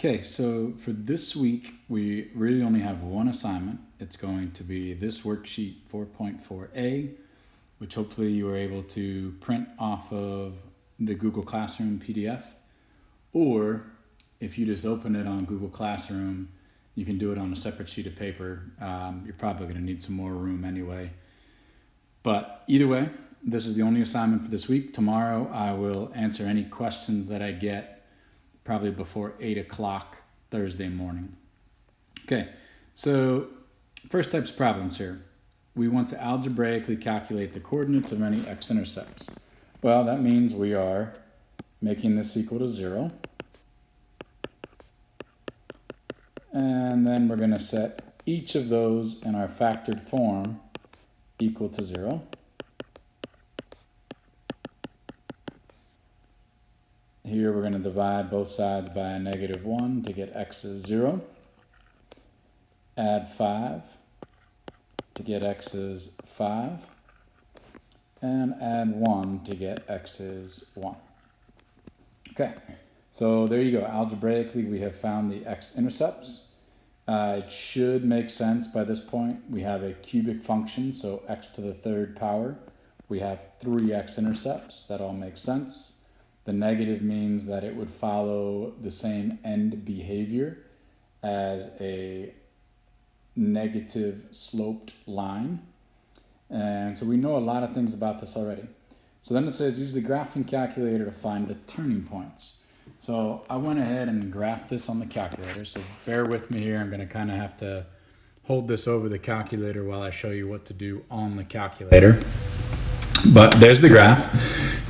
Okay, so for this week, we really only have one assignment. It's going to be this worksheet 4.4a, which hopefully you were able to print off of the Google Classroom PDF. Or if you just open it on Google Classroom, you can do it on a separate sheet of paper. You're probably going to need some more room anyway. But either way, this is the only assignment for this week. Tomorrow, I will answer any questions that I get probably before 8 o'clock Thursday morning. Okay, so first types of problems here. We want to algebraically calculate the coordinates of any x-intercepts. Well, that means we are making this equal to 0. And then we're going to set each of those in our factored form equal to 0. Here we're going to divide both sides by a -1 to get x is 0. Add 5 to get x is 5. And add 1 to get x is 1. Okay, so there you go. Algebraically, we have found the x-intercepts. It should make sense by this point. We have a cubic function, so x to the third power. We have 3 x-intercepts. That all makes sense. The negative means that it would follow the same end behavior as a negative sloped line. And so we know a lot of things about this already. So then it says use the graphing calculator to find the turning points. So I went ahead and graphed this on the calculator. So bear with me here. I'm going to kind of have to hold this over the calculator while I show you what to do on the calculator. But there's the graph.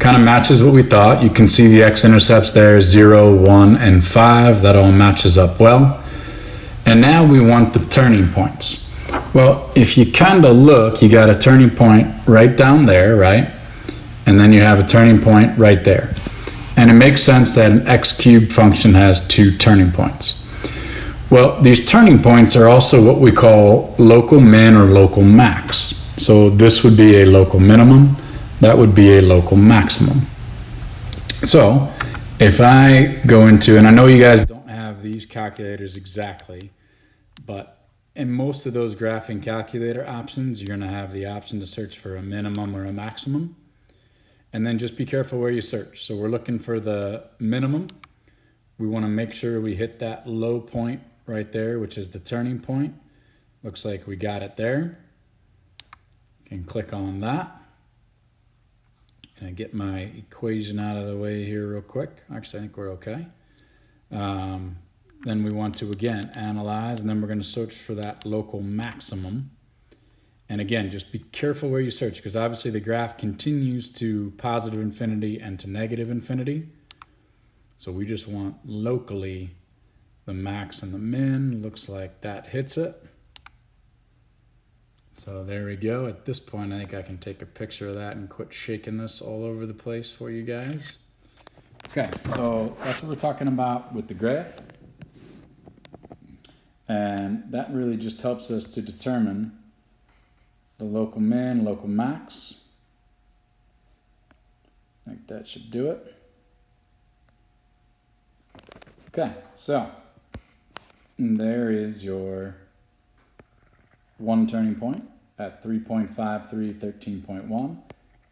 Kind of matches what we thought. You can see the x-intercepts there, 0, 1, and 5. That all matches up well. And now we want the turning points. Well, if you kind of look, you got a turning point right down there, right? And then you have a turning point right there. And it makes sense that an x cubed function has 2 turning points. Well, these turning points are also what we call local min or local max. So this would be a local minimum. That would be a local maximum. So if I go into, and I know you guys don't have these calculators exactly, but in most of those graphing calculator options, you're going to have the option to search for a minimum or a maximum. And then just be careful where you search. So we're looking for the minimum. We want to make sure we hit that low point right there, which is the turning point. Looks like we got it there. Can click on that. And get my equation out of the way here real quick. Actually, I think we're okay. Then we want to, again, analyze, and then we're going to search for that local maximum. And again, just be careful where you search, because obviously the graph continues to positive infinity and to negative infinity. So we just want locally the max and the min. Looks like that hits it. So there we go. At this point, I think I can take a picture of that and quit shaking this all over the place for you guys. Okay, so that's what we're talking about with the graph. And that really just helps us to determine the local min, local max. I think that should do it. Okay, so there is your one turning point at 3.53, 13.1.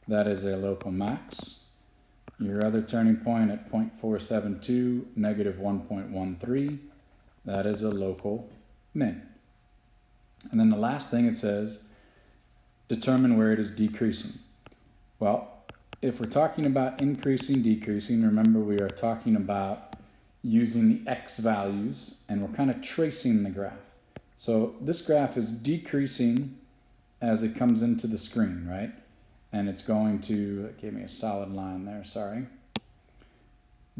That is a local max. Your other turning point at 0.472, negative 1.13. That is a local min. And then the last thing it says, determine where it is decreasing. Well, if we're talking about increasing, decreasing, remember we are talking about using the x values, and we're kind of tracing the graph. So this graph is decreasing as it comes into the screen, right? And it's going to, it gave me a solid line there, sorry.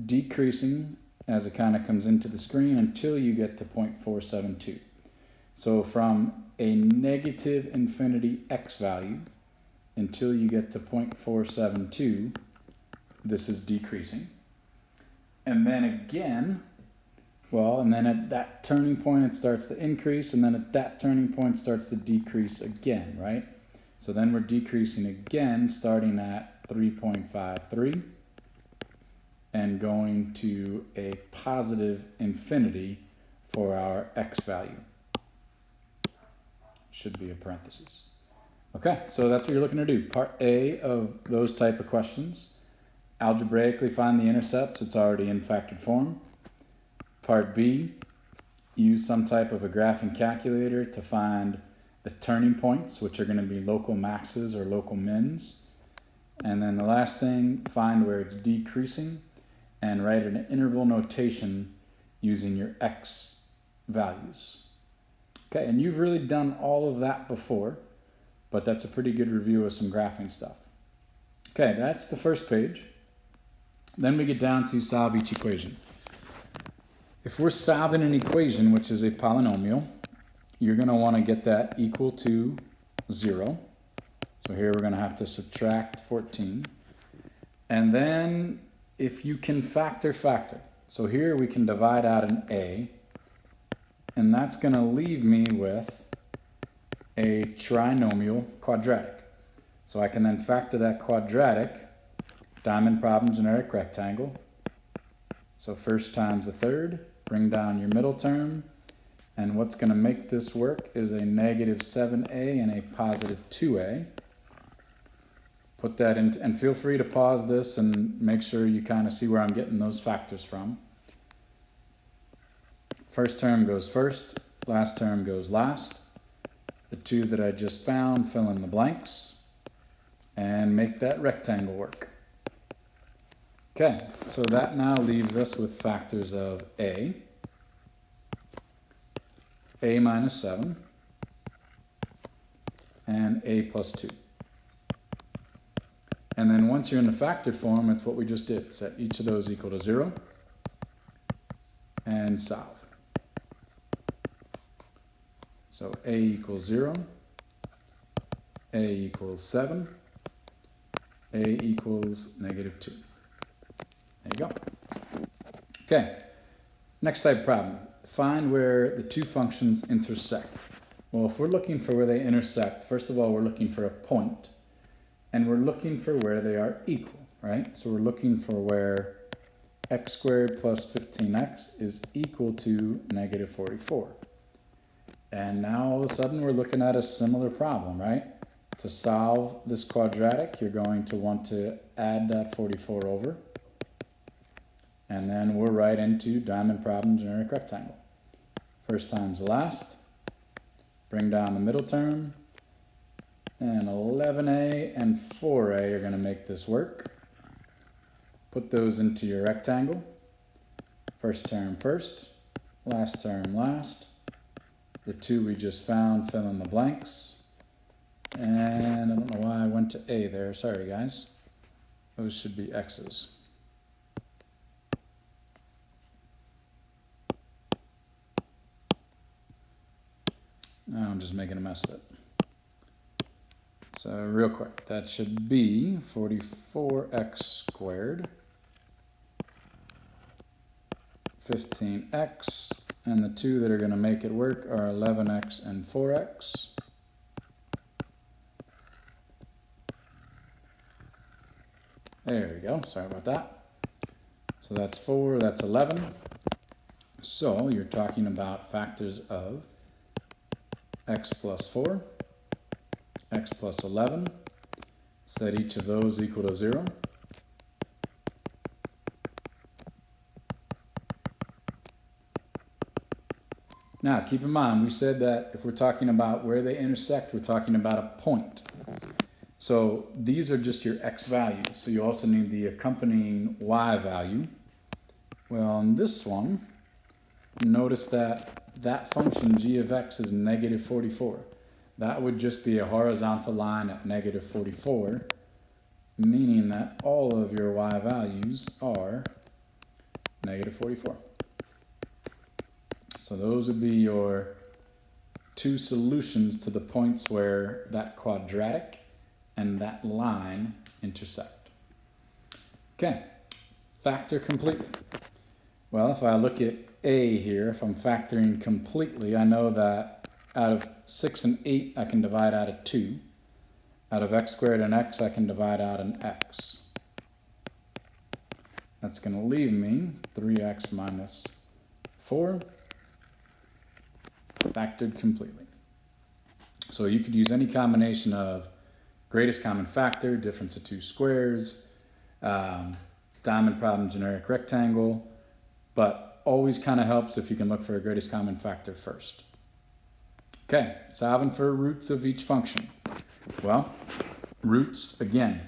Decreasing as it kind of comes into the screen until you get to 0.472. So from a negative infinity x value until you get to 0.472, this is decreasing. And then again, well, and then at that turning point, it starts to increase, and then at that turning point, starts to decrease again, right? So then we're decreasing again, starting at 3.53. and going to a positive infinity for our x value. Should be a parenthesis. Okay, so that's what you're looking to do. Part A of those type of questions. Algebraically find the intercepts. It's already in factored form. Part B, use some type of a graphing calculator to find the turning points, which are going to be local maxes or local mins. And then the last thing, find where it's decreasing and write an interval notation using your x values. Okay, and you've really done all of that before, but that's a pretty good review of some graphing stuff. Okay, that's the first page. Then we get down to solve each equation. If we're solving an equation, which is a polynomial, you're going to want to get that equal to 0. So here we're going to have to subtract 14. And then if you can factor. So here we can divide out an a, and that's going to leave me with a trinomial quadratic. So I can then factor that quadratic, diamond problem, generic rectangle. So first times the third, bring down your middle term, and what's going to make this work is a negative 7a and a positive 2a. Put that in, and feel free to pause this and make sure you kind of see where I'm getting those factors from. First term goes first, last term goes last. The two that I just found, fill in the blanks, and make that rectangle work. Okay, so that now leaves us with factors of a minus 7, and a plus 2. And then once you're in the factored form, it's what we just did. Set each of those equal to 0 and solve. So a equals 0, a equals 7, a equals negative 2. There you go. Okay, next type of problem. Find where the two functions intersect. Well, if we're looking for where they intersect, first of all, we're looking for a point, and we're looking for where they are equal, right? So we're looking for where x squared plus 15x is equal to negative 44. And now all of a sudden we're looking at a similar problem, right? To solve this quadratic, you're going to want to add that 44 over. And then we're right into diamond problem, generic rectangle. First times the last. Bring down the middle term. And 11a and 4a are going to make this work. Put those into your rectangle. First term first, last term last. The two we just found, fill in the blanks. And I don't know why I went to a there. Sorry, guys. Those should be x's. Now I'm just making a mess of it. So real quick, that should be 44x squared, 15x, and the two that are going to make it work are 11x and 4x. There we go, sorry about that. So that's 4, that's 11. So you're talking about factors of x plus 4, x plus 11, set each of those equal to 0. Now, keep in mind, we said that if we're talking about where they intersect, we're talking about a point. So these are just your x values. So you also need the accompanying y value. Well, in this one, notice that that function g of x is negative 44. That would just be a horizontal line at negative 44, meaning that all of your y values are negative 44. So those would be your two solutions to the points where that quadratic and that line intersect. Okay, factor completely. Well, if I look at a here, if I'm factoring completely, I know that out of 6 and 8, I can divide out of 2. Out of x squared and x, I can divide out an x. That's going to leave me 3x minus 4 factored completely. So you could use any combination of greatest common factor, difference of two squares, diamond problem, generic rectangle, but always kind of helps if you can look for a greatest common factor first. Okay, solving for roots of each function. Well, roots, again,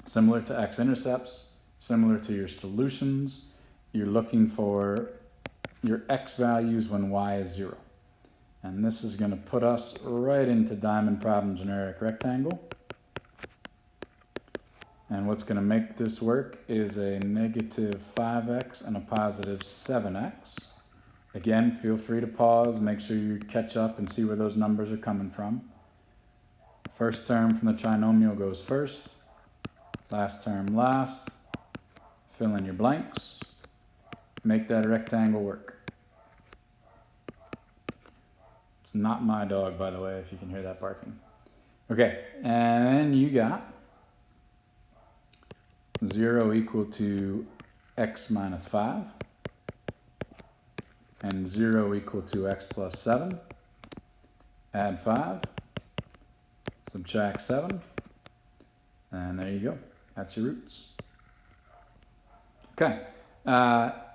similar to x-intercepts, similar to your solutions, you're looking for your x values when y is 0. And this is going to put us right into diamond problem generic rectangle. And what's going to make this work is a negative 5x and a positive 7x. Again, feel free to pause, make sure you catch up and see where those numbers are coming from. First term from the trinomial goes first, last term last. Fill in your blanks, make that rectangle work. It's not my dog, by the way, if you can hear that barking. Okay, and then you got 0 equal to x minus 5, and 0 equal to x plus 7. Add 5, subtract 7, and there you go. That's your roots. Okay,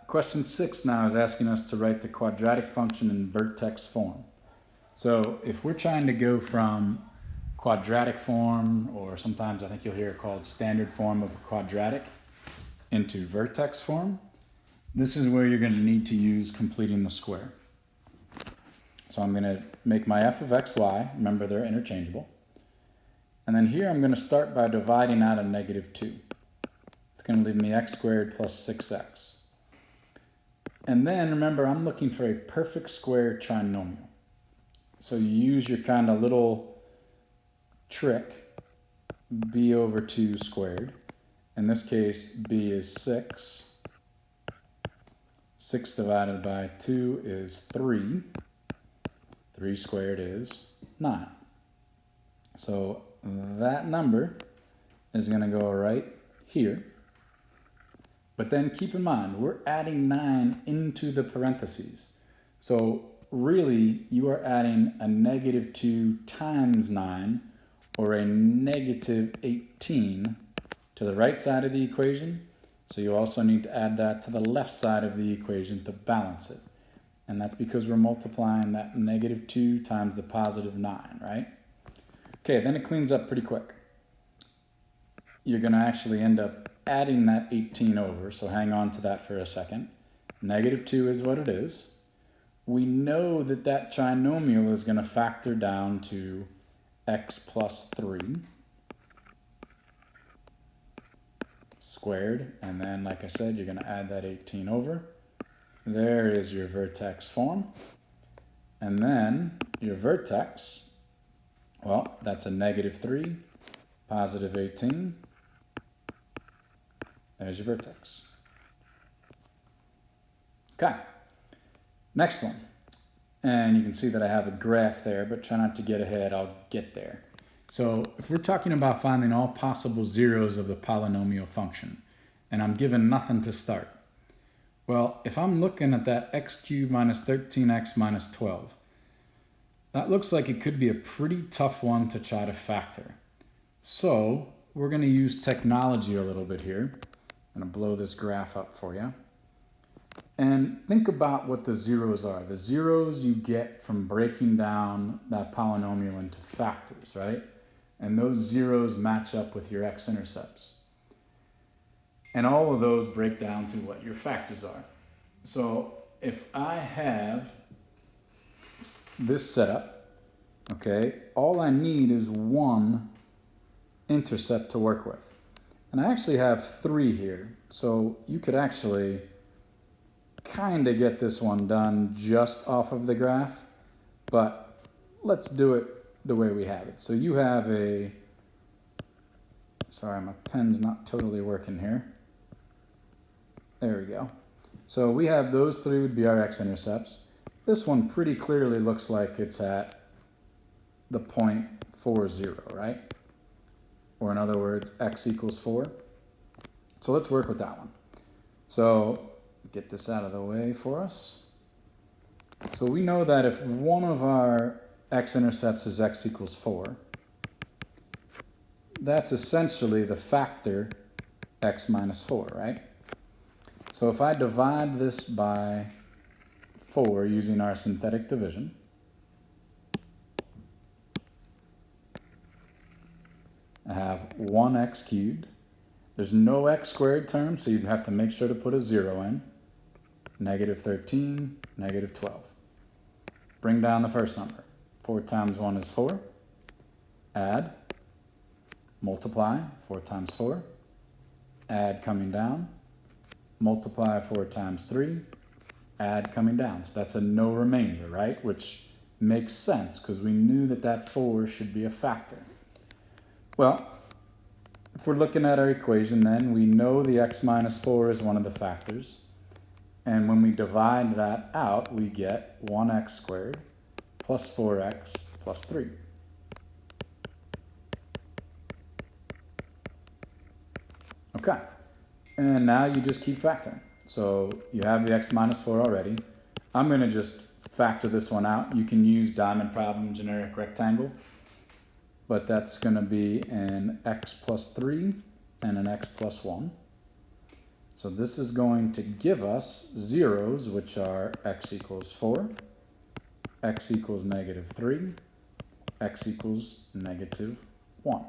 question 6 now is asking us to write the quadratic function in vertex form. So if we're trying to go from quadratic form, or sometimes I think you'll hear it called standard form of quadratic, into vertex form, this is where you're going to need to use completing the square. So I'm going to make my f of x, y. Remember, they're interchangeable. And then here I'm going to start by dividing out a negative 2. It's going to leave me x squared plus 6x. And then remember, I'm looking for a perfect square trinomial. So you use your kind of little trick, b over 2 squared. In this case, b is 6. 6 divided by 2 is 3. 3 squared is 9. So that number is going to go right here. But then keep in mind, we're adding 9 into the parentheses. So really, you are adding a negative 2 times 9, or a negative 18 to the right side of the equation. So you also need to add that to the left side of the equation to balance it. And that's because we're multiplying that negative 2 times the positive 9, right? Okay, then it cleans up pretty quick. You're going to actually end up adding that 18 over, so hang on to that for a second. Negative 2 is what it is. We know that that trinomial is going to factor down to x plus 3 squared, and then, like I said, you're going to add that 18 over. There is your vertex form. And then your vertex, well, that's a negative 3, positive 18. There's your vertex. Okay, next one. And you can see that I have a graph there, but try not to get ahead, I'll get there. So if we're talking about finding all possible zeros of the polynomial function, and I'm given nothing to start, well, if I'm looking at that x cubed minus 13x minus 12, that looks like it could be a pretty tough one to try to factor. So we're going to use technology a little bit here. I'm going to blow this graph up for you. And think about what the zeros are. The zeros you get from breaking down that polynomial into factors, right? And those zeros match up with your x-intercepts. And all of those break down to what your factors are. So if I have this setup, okay, all I need is one intercept to work with. And I actually have 3 here. So you could actually kind of get this one done just off of the graph, but let's do it the way we have it. So you have a, sorry, my pen's not totally working here. There we go. So we have those 3 would be our x-intercepts. This one pretty clearly looks like it's at the point 4, 0, right? Or in other words, x equals 4. So let's work with that one. So get this out of the way for us. So we know that if one of our x-intercepts is x equals 4, that's essentially the factor x minus 4, right? So if I divide this by 4 using our synthetic division, I have 1x cubed. There's no x squared term, so you'd have to make sure to put a 0 in. Negative 13, negative 12. Bring down the first number. 4 times 1 is 4. Add. Multiply. 4 times 4. Add coming down. Multiply 4 times 3. Add coming down. So that's a no remainder, right? Which makes sense because we knew that that 4 should be a factor. Well, if we're looking at our equation, then we know the x minus 4 is one of the factors. And when we divide that out, we get 1x squared plus 4x plus 3. Okay, and now you just keep factoring. So you have the x minus 4 already. I'm going to just factor this one out. You can use diamond problem generic rectangle, but that's going to be an x plus 3 and an x plus 1. So this is going to give us zeros, which are x equals 4, x equals negative 3, x equals negative 1.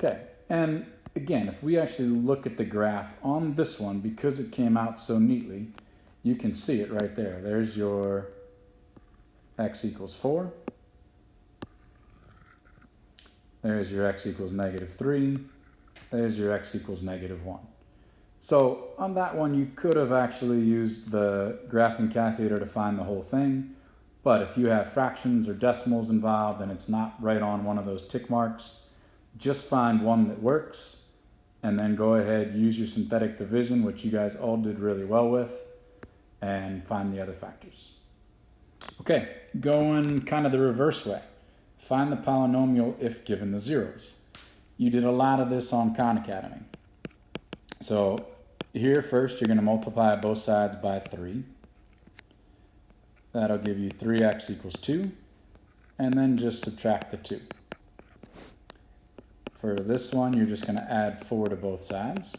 Okay, and again, if we actually look at the graph on this one, because it came out so neatly, you can see it right there. There's your x equals 4. There's your x equals negative 3. There's your x equals negative 1. So on that one, you could have actually used the graphing calculator to find the whole thing. But if you have fractions or decimals involved and it's not right on one of those tick marks, just find one that works and then go ahead, use your synthetic division, which you guys all did really well with, and find the other factors. Okay, going kind of the reverse way. Find the polynomial if given the zeros. You did a lot of this on Khan Academy. So here first, you're going to multiply both sides by 3. That'll give you 3x equals 2. And then just subtract the 2. For this one, you're just going to add 4 to both sides.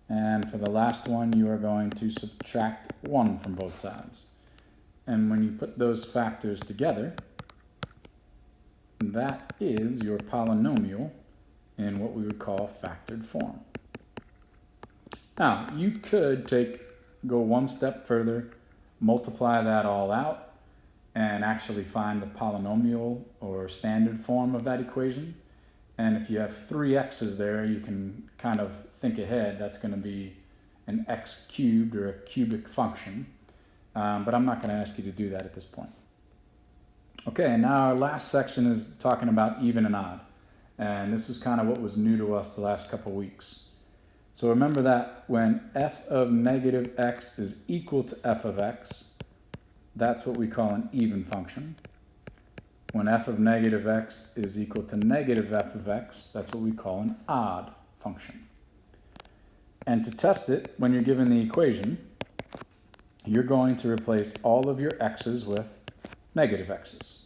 And for the last one, you are going to subtract 1 from both sides. And when you put those factors together, that is your polynomial in what we would call factored form. Now, you could go one step further, multiply that all out, and actually find the polynomial or standard form of that equation. And if you have 3 x's there, you can kind of think ahead. That's going to be an x cubed or a cubic function. But I'm not going to ask you to do that at this point. Okay, and now our last section is talking about even and odd. And this was kind of what was new to us the last couple weeks. So remember that when f of negative x is equal to f of x, that's what we call an even function. When f of negative x is equal to negative f of x, that's what we call an odd function. And to test it, when you're given the equation, you're going to replace all of your x's with negative x's.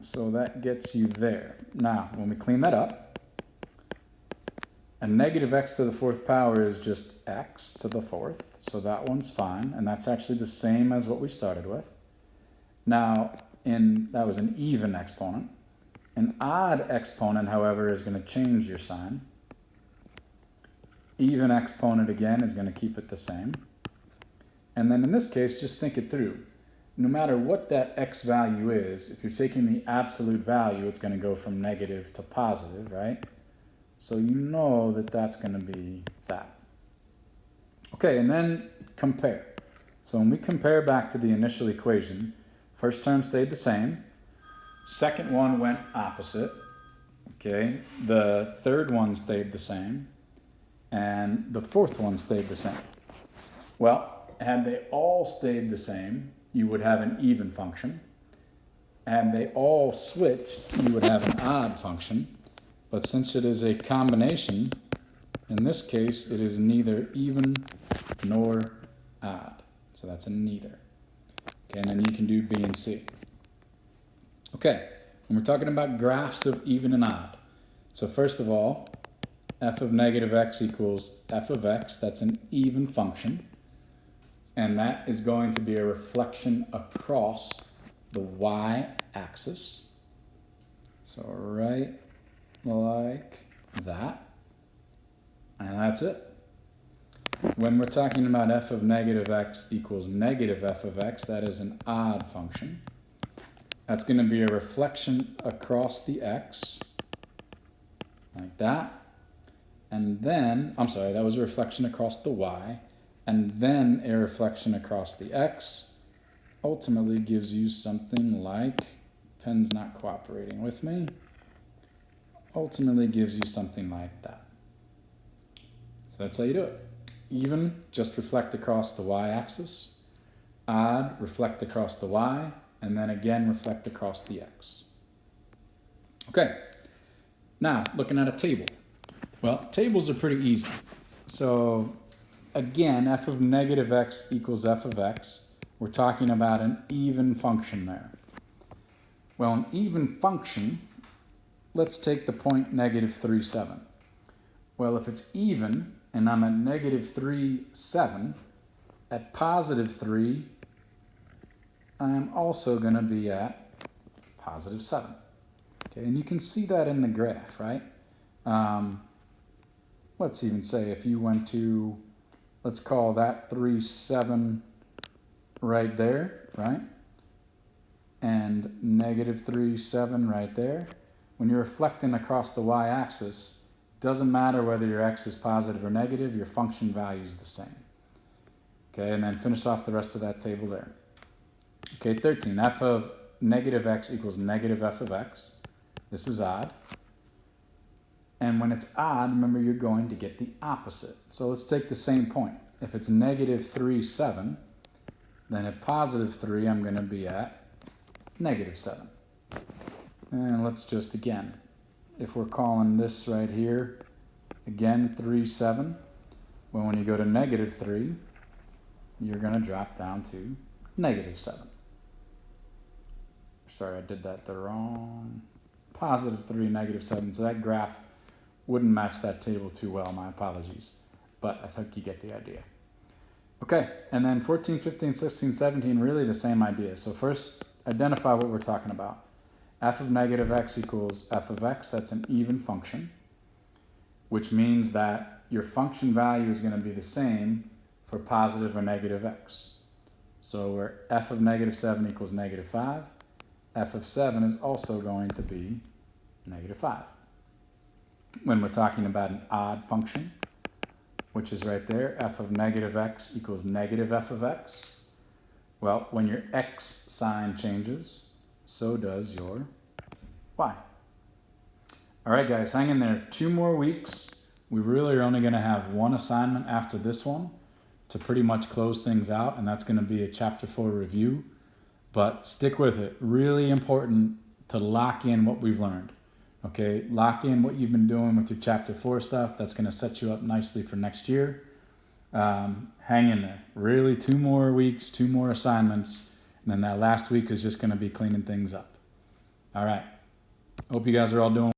So that gets you there. Now, when we clean that up, a negative x to the 4th power is just x to the 4th, so that one's fine, and that's actually the same as what we started with. Now, that was an even exponent. An odd exponent, however, is going to change your sign. Even exponent, again, is going to keep it the same. And then in this case, just think it through. No matter what that x value is, if you're taking the absolute value, it's going to go from negative to positive, right? So you know that that's going to be that. Okay, and then compare. So when we compare back to the initial equation, first term stayed the same. Second one went opposite. Okay, the third one stayed the same. And the 4th one stayed the same. Well, had they all stayed the same, you would have an even function. And they all switched, you would have an odd function. But since it is a combination, in this case, it is neither even nor odd. So that's a neither. Okay, and then you can do B and C. Okay, when we're talking about graphs of even and odd. So first of all, f of negative x equals f of x. That's an even function. And that is going to be a reflection across the y-axis. So right like that. And that's it. When we're talking about f of negative x equals negative f of x, that is an odd function. That's going to be a reflection across the x, like that. And then, I'm sorry, that was a reflection across the y, and then a reflection across the x ultimately gives you something like, pen's not cooperating with me, ultimately gives you something like that. So that's how you do it. Even, just reflect across the y-axis. Odd, reflect across the y, and then again reflect across the x. Okay, now looking at a table. Well, tables are pretty easy. So again, f of negative x equals f of x. We're talking about an even function there. Well, an even function, let's take the point negative 3, 7. Well, if it's even, and I'm at negative 3, 7, at positive 3, I'm also going to be at positive 7. Okay, and you can see that in the graph, right? Let's even say if you went to, let's call that 3, 7 right there, right? And negative 3, 7 right there. When you're reflecting across the y-axis, doesn't matter whether your x is positive or negative, your function value is the same. Okay, and then finish off the rest of that table there. Okay, 13, f of negative x equals negative f of x. This is odd. And when it's odd, remember you're going to get the opposite. So let's take the same point. If it's negative 3, 7, then at positive 3, I'm going to be at negative 7. And let's just, again, if we're calling this right here, again, 3, 7, well, when you go to negative 3, you're going to drop down to negative 7. Sorry, I did that the wrong. Positive 3, negative 7. So that graph wouldn't match that table too well. My apologies. But I think you get the idea. Okay, and then 14, 15, 16, 17, really the same idea. So first, identify what we're talking about. F of negative x equals f of x. That's an even function, which means that your function value is going to be the same for positive or negative x. So where f of negative 7 equals negative 5, f of 7 is also going to be negative 5. When we're talking about an odd function, which is right there, f of negative x equals negative f of x. Well, when your x sign changes, so does your y. All right, guys, hang in there. 2 more weeks. We really are only going to have one assignment after this one to pretty much close things out, and that's going to be a Chapter 4 review. But stick with it. Really important to lock in what we've learned. Okay, lock in what you've been doing with your Chapter 4 stuff. That's going to set you up nicely for next year. Hang in there. Really, 2 more weeks, 2 more assignments, and then that last week is just going to be cleaning things up. All right. Hope you guys are all doing